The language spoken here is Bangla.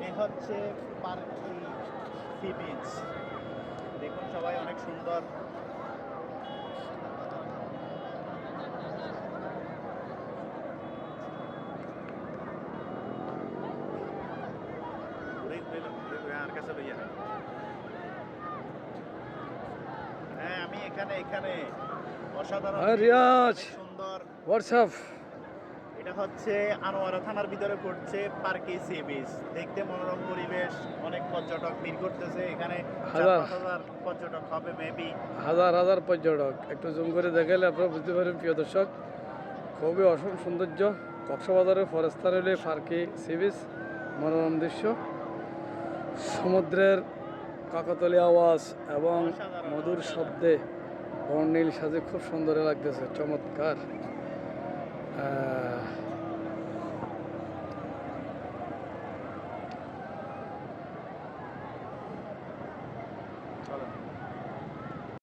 এ হচ্ছে পার্কি সি বিচ। দেখুন সবাই অনেক সুন্দর। আর কাছে ভাইয়া, হ্যাঁ আমি এখানে অসাধারণ রিয়াজ সুন্দর। হোয়াটসঅ্যাপ এটা হচ্ছে আনোয়ারা থানার ভিতরে পড়ছে পার্কি সি বিচ। দেখতে মনোরম পরিবেশ, অনেক পর্যটক ভিড় করতেছে এখানে। হাজার 4-5 হাজার পর্যটক হবে মেবি। হাজার হাজার পর্যটক। একটু জুম করে দেখালে আপনারা বুঝতে পারেন প্রিয় দর্শক, খুবই অসম সৌন্দর্য। কক্সবাজারের ফরেস্তার হলে পার্কি সি বিচ, মনোরম দৃশ্য, সমুদ্রের কাকতালীয় আওয়াজ এবং মধুর শব্দে বর্ণিল সাজে খুব সুন্দর লাগতেছে, চমৎকার। চলো।